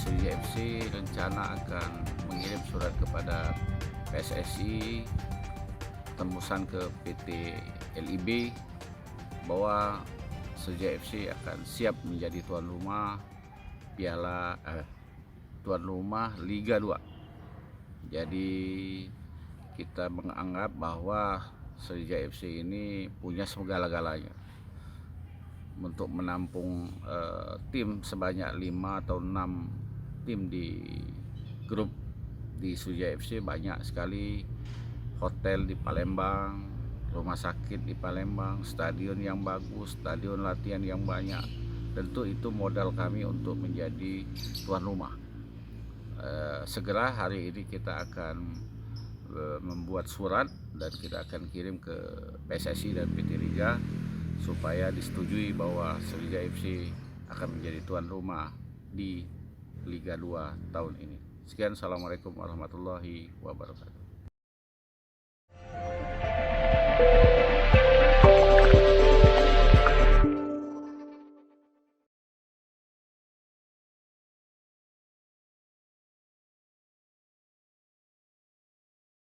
Sriwijaya FC rencana akan mengirim surat kepada PSSI, tembusan ke PT LIB bahwa Sriwijaya FC akan siap menjadi tuan rumah tuan rumah Liga 2. Jadi kita menganggap bahwa Sriwijaya FC ini punya segala-galanya untuk menampung tim sebanyak 5 atau 6 tim di grup di Sriwijaya FC. Banyak sekali hotel di Palembang, rumah sakit di Palembang, stadion yang bagus, stadion latihan yang banyak. Tentu itu modal kami untuk menjadi tuan rumah. Segera hari ini kita akan membuat surat dan kita akan kirim ke PSSI dan PT Liga supaya disetujui bahwa Sriwijaya FC akan menjadi tuan rumah di Liga 2 tahun ini. Sekian, assalamualaikum warahmatullahi wabarakatuh.